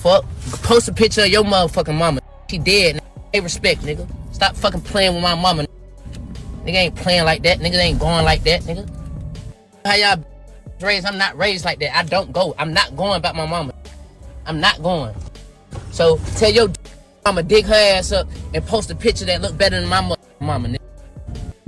fuck? Post a picture of your motherfucking mama. She dead. Hey, respect, nigga. Stop fucking playing with my mama. Nigga ain't playing like that. Nigga ain't going like that, nigga. How y'all raised? I'm not raised like that. I don't go. I'm not going about my mama. I'm not going. So tell your mama dig her ass up and post a picture that look better than my mama, nigga.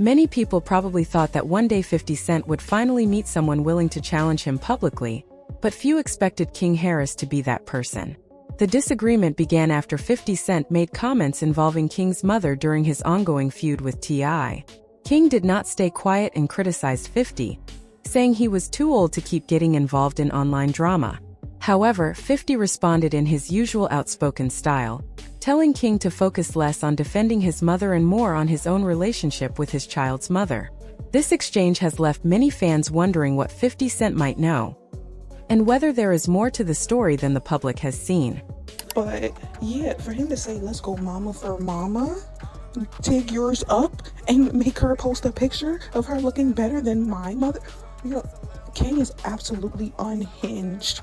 Many people probably thought that one day 50 Cent would finally meet someone willing to challenge him publicly, but few expected King Harris to be that person. The disagreement began after 50 Cent made comments involving King's mother during his ongoing feud with T.I. King did not stay quiet and criticized 50, saying he was too old to keep getting involved in online drama. However, 50 responded in his usual outspoken style, telling King to focus less on defending his mother and more on his own relationship with his child's mother. This exchange has left many fans wondering what 50 Cent might know, and whether there is more to the story than the public has seen. But yeah, for him to say, let's go mama for mama, dig yours up and make her post a picture of her looking better than my mother, you know, King is absolutely unhinged.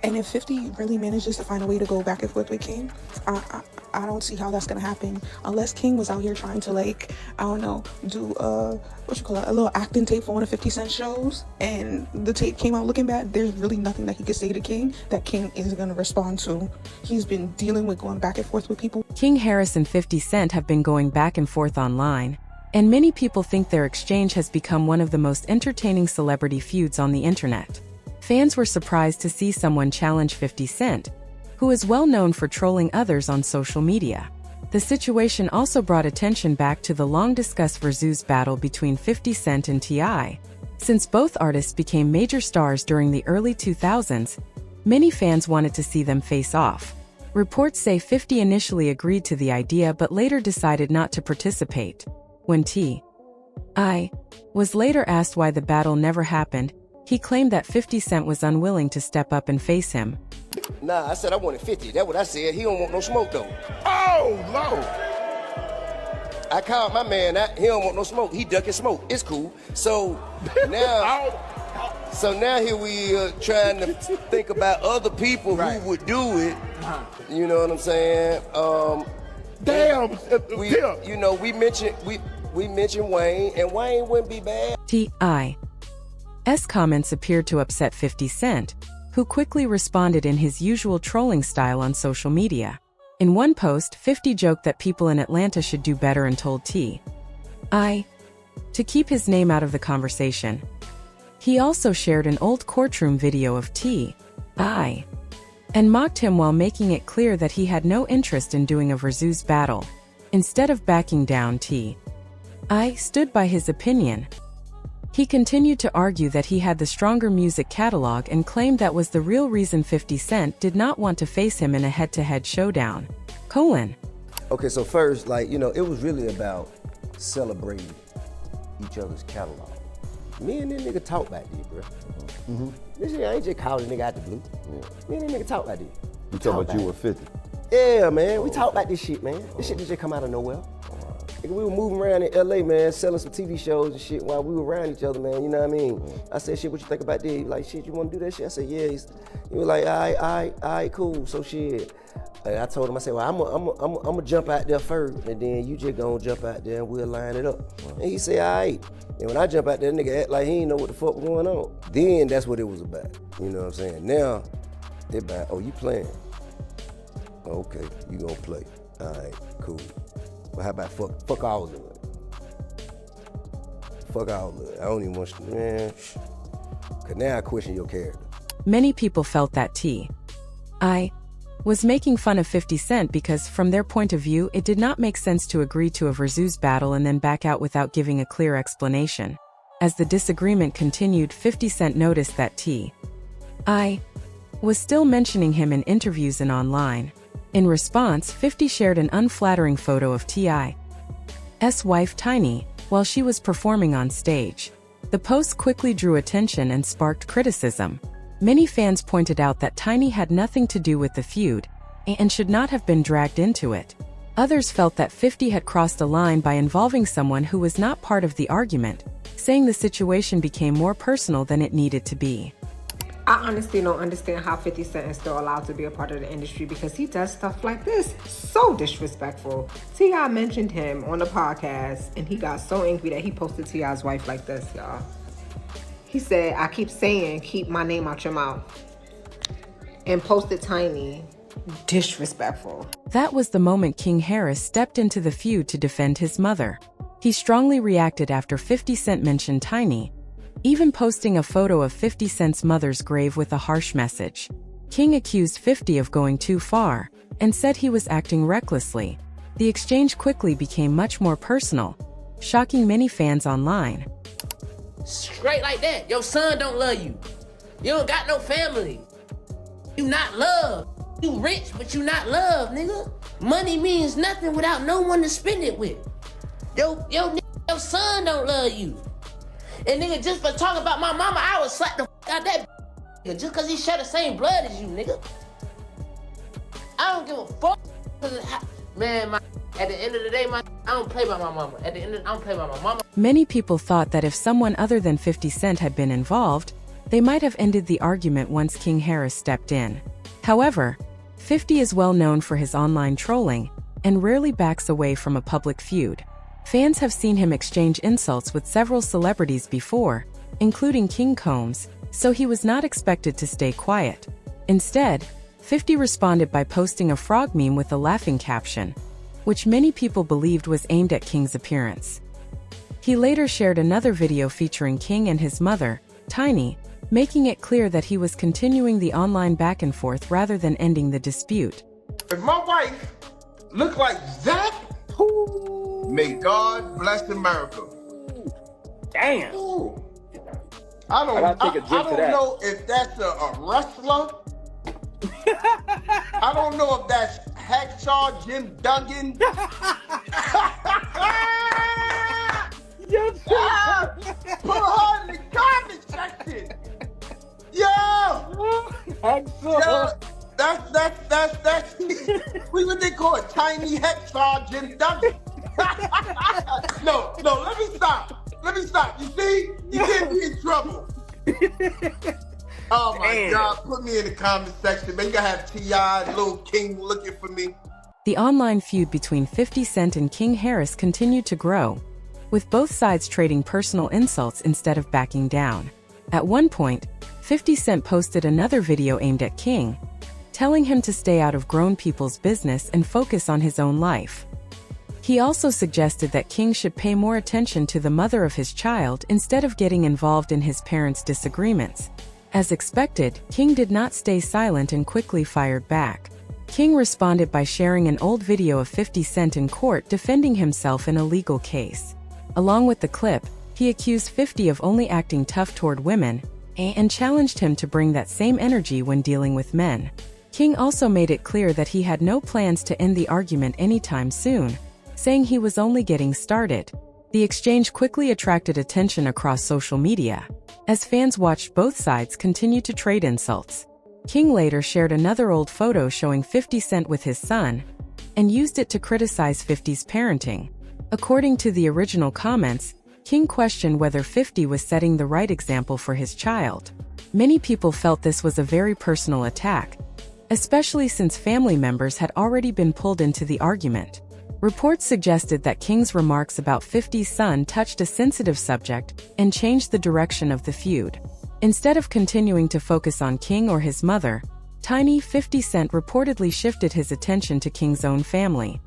And if 50 really manages to find a way to go back and forth with King, I don't see how that's gonna happen unless King was out here trying to, like, I don't know, do a little acting tape for one of 50 Cent shows, and the tape came out looking bad. There's really nothing that he could say to King that King isn't gonna respond to. He's been dealing with going back and forth with people. King Harris and 50 Cent have been going back and forth online, and many people think their exchange has become one of the most entertaining celebrity feuds on the internet. Fans were surprised to see someone challenge 50 Cent, who is well known for trolling others on social media. The situation also brought attention back to the long-discussed Versus battle between 50 Cent and T.I. Since both artists became major stars during the early 2000s, many fans wanted to see them face off. Reports say 50 initially agreed to the idea but later decided not to participate. When T.I. was later asked why the battle never happened, he claimed that 50 Cent was unwilling to step up and face him. Nah, I said I wanted 50. That's what I said. He don't want no smoke, though. Oh, Lord. I called my man out. He don't want no smoke. He ducking smoke. It's cool. So now, here we trying to think about other people who would do it. You know what I'm saying? Damn. We mentioned Wayne, and Wayne wouldn't be bad. T.I.'s comments appeared to upset 50 Cent, who quickly responded in his usual trolling style on social media. In one post, 50 joked that people in Atlanta should do better and told T.I. to keep his name out of the conversation. He also shared an old courtroom video of T.I. and mocked him while making it clear that he had no interest in doing a Versus battle. Instead of backing down, T.I. stood by his opinion. He continued to argue that he had the stronger music catalog and claimed that was the real reason 50 Cent did not want to face him in a head-to-head showdown. Okay, so first, it was really about celebrating each other's catalog. Me and this nigga talk about this, bro. This shit, I ain't just calling nigga out the blue. Me and this nigga talk about this. You talking about you with 50? Yeah, man, we talk about this shit, man. This shit just come out of nowhere. We were moving around in LA, man, selling some TV shows and shit while we were around each other, man, you know what I mean? I said, shit, what you think about this? He was like, shit, you wanna do that shit? I said, yeah. He was like, all right, cool, so shit. And I told him, I said, well, I'm gonna jump out there first, and then you just gonna jump out there and we'll line it up. And he said, all right. And when I jump out there, nigga act like he ain't know what the fuck was going on. Then that's what it was about, you know what I'm saying? Now, they're about, oh, you playing? Okay, you gonna play. All right, cool. Well, how about fuck all of it? Fuck all of it. I don't even want you, man. Cause now I question your character. Many people felt that T.I. was making fun of 50 Cent because, from their point of view, it did not make sense to agree to a Versus battle and then back out without giving a clear explanation. As the disagreement continued, 50 Cent noticed that T.I. was still mentioning him in interviews and online. In response, 50 shared an unflattering photo of T.I.'s wife Tiny while she was performing on stage. The post quickly drew attention and sparked criticism. Many fans pointed out that Tiny had nothing to do with the feud and should not have been dragged into it. Others felt that 50 had crossed a line by involving someone who was not part of the argument, saying the situation became more personal than it needed to be. I honestly don't understand how 50 Cent is still allowed to be a part of the industry because he does stuff like this. So disrespectful. T.I. mentioned him on the podcast and he got so angry that he posted T.I.'s wife like this, y'all. He said, I keep saying, keep my name out your mouth. And posted Tiny. Disrespectful. That was the moment King Harris stepped into the feud to defend his mother. He strongly reacted after 50 Cent mentioned Tiny, even posting a photo of 50 Cent's mother's grave with a harsh message. King accused 50 of going too far and said he was acting recklessly. The exchange quickly became much more personal, shocking many fans online. Straight like that. Your son don't love you. You don't got no family. You not loved. You rich, but you not loved, nigga. Money means nothing without no one to spend it with. Your son don't love you. And nigga, just for talking about my mama, I would slap the out that nigga just cause he share the same blood as you, nigga. I don't give a fuck. Man, at the end of the day, I don't play by my mama. I don't play by my mama. Many people thought that if someone other than 50 Cent had been involved, they might have ended the argument once King Harris stepped in. However, 50 is well known for his online trolling and rarely backs away from a public feud. Fans have seen him exchange insults with several celebrities before, including King Combs, so he was not expected to stay quiet. Instead, 50 responded by posting a frog meme with a laughing caption, which many people believed was aimed at King's appearance. He later shared another video featuring King and his mother, Tiny, making it clear that he was continuing the online back and forth rather than ending the dispute. If my wife looked like that, may God bless America. Damn. Ooh. I don't know if that's a wrestler. I don't know if that's Hacksaw Jim Duggan. Put her in the comment section. That's what they call it, Tiny Hacksaw Jim Duggan. No, let me stop. You see? You get me in trouble. Oh my God, put me in the comment section, man. You gotta have T.I., Lil King looking for me. The online feud between 50 Cent and King Harris continued to grow, with both sides trading personal insults instead of backing down. At one point, 50 Cent posted another video aimed at King, telling him to stay out of grown people's business and focus on his own life. He also suggested that King should pay more attention to the mother of his child instead of getting involved in his parents' disagreements. As expected, King did not stay silent and quickly fired back. King responded by sharing an old video of 50 Cent in court defending himself in a legal case. Along with the clip, he accused 50 of only acting tough toward women and challenged him to bring that same energy when dealing with men. King also made it clear that he had no plans to end the argument anytime soon, saying he was only getting started. The exchange quickly attracted attention across social media, as fans watched both sides continue to trade insults. King later shared another old photo showing 50 Cent with his son, and used it to criticize 50's parenting. According to the original comments, King questioned whether 50 was setting the right example for his child. Many people felt this was a very personal attack, especially since family members had already been pulled into the argument. Reports suggested that King's remarks about 50's son touched a sensitive subject and changed the direction of the feud. Instead of continuing to focus on King or his mother, Tiny 50 Cent reportedly shifted his attention to King's own family.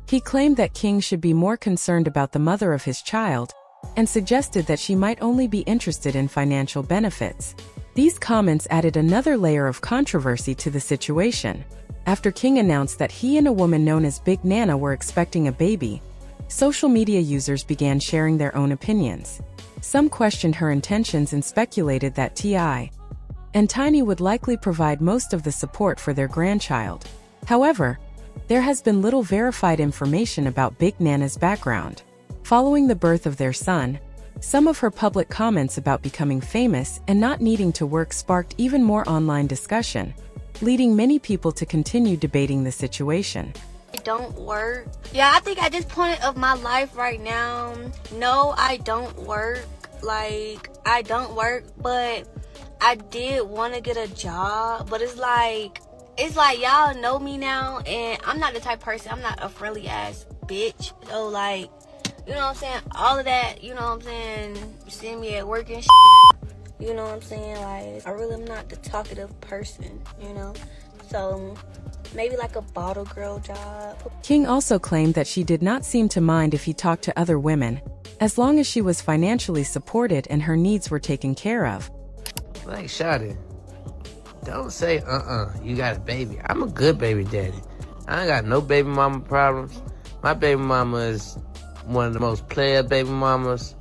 He claimed that King should be more concerned about the mother of his child and suggested that she might only be interested in financial benefits. These comments added another layer of controversy to the situation. After King announced that he and a woman known as Big Nana were expecting a baby, social media users began sharing their own opinions. Some questioned her intentions and speculated that T.I. and Tiny would likely provide most of the support for their grandchild. However, there has been little verified information about Big Nana's background. Following the birth of their son, some of her public comments about becoming famous and not needing to work sparked even more online discussion, leading many people to continue debating the situation. I don't work. Yeah, I think at this point of my life right now, no, I don't work. Like, I don't work, but I did want to get a job, but it's like y'all know me now, and I'm not the type of person, I'm not a friendly ass bitch. So like, you know what I'm saying? All of that, you know what I'm saying? You see me at work and shit, you know what I'm saying? Like, I really am not the talkative person, you know? So maybe like a bottle girl job. King also claimed that she did not seem to mind if he talked to other women, as long as she was financially supported and her needs were taken care of. Like, shawty, don't say, you got a baby. I'm a good baby daddy. I ain't got no baby mama problems. My baby mama is one of the most player baby mamas,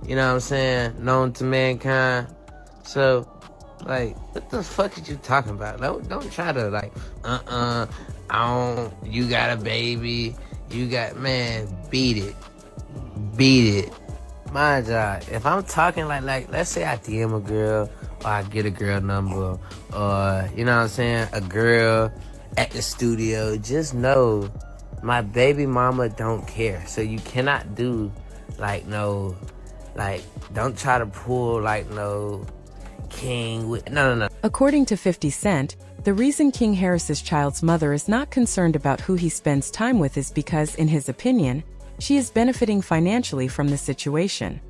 you know what I'm saying, known to mankind. So, like, what the fuck are you talking about? Don't try to, like, you got a baby, man, beat it. Beat it. My job, if I'm talking like, let's say I DM a girl, or I get a girl number, or, you know what I'm saying, a girl at the studio, just know my baby mama don't care. So you cannot do, like, no, like, don't try to pull, like, no, King with, no. According to 50 Cent, the reason King Harris's child's mother is not concerned about who he spends time with is because, in his opinion, she is benefiting financially from the situation.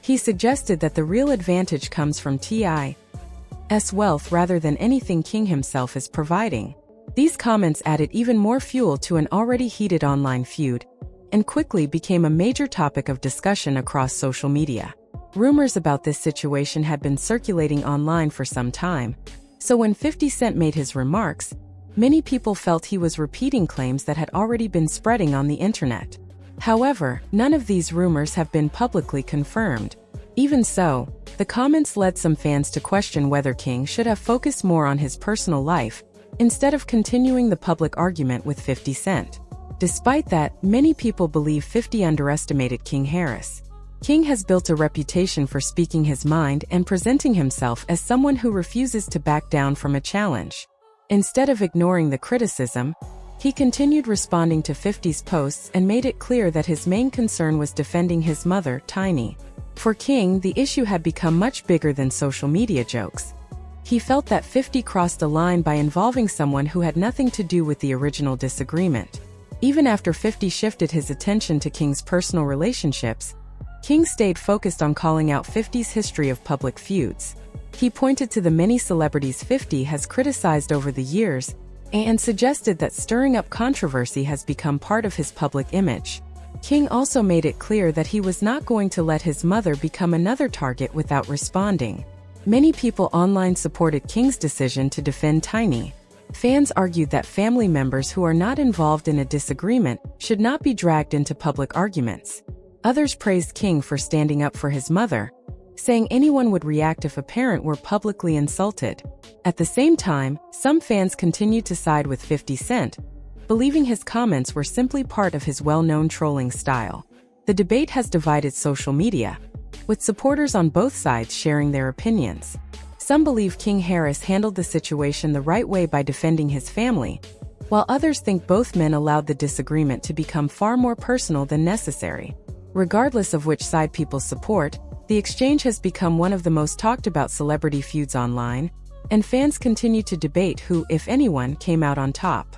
He suggested that the real advantage comes from T.I.'s wealth rather than anything King himself is providing. These comments added even more fuel to an already heated online feud, and quickly became a major topic of discussion across social media. Rumors about this situation had been circulating online for some time, so when 50 Cent made his remarks, many people felt he was repeating claims that had already been spreading on the internet. However, none of these rumors have been publicly confirmed. Even so, the comments led some fans to question whether King should have focused more on his personal life, instead of continuing the public argument with 50 Cent. Despite that, many people believe 50 underestimated King Harris. King has built a reputation for speaking his mind and presenting himself as someone who refuses to back down from a challenge. Instead of ignoring the criticism, he continued responding to 50's posts and made it clear that his main concern was defending his mother, Tiny. For King, the issue had become much bigger than social media jokes. He felt that 50 crossed a line by involving someone who had nothing to do with the original disagreement. Even after 50 shifted his attention to King's personal relationships, King stayed focused on calling out 50's history of public feuds. He pointed to the many celebrities 50 has criticized over the years, and suggested that stirring up controversy has become part of his public image. King also made it clear that he was not going to let his mother become another target without responding. Many people online supported King's decision to defend Tiny. Fans argued that family members who are not involved in a disagreement should not be dragged into public arguments. Others praised King for standing up for his mother, saying anyone would react if a parent were publicly insulted. At the same time, some fans continued to side with 50 Cent, believing his comments were simply part of his well-known trolling style. The debate has divided social media, with supporters on both sides sharing their opinions. Some believe King Harris handled the situation the right way by defending his family, while others think both men allowed the disagreement to become far more personal than necessary. Regardless of which side people support, the exchange has become one of the most talked about celebrity feuds online, and fans continue to debate who, if anyone, came out on top.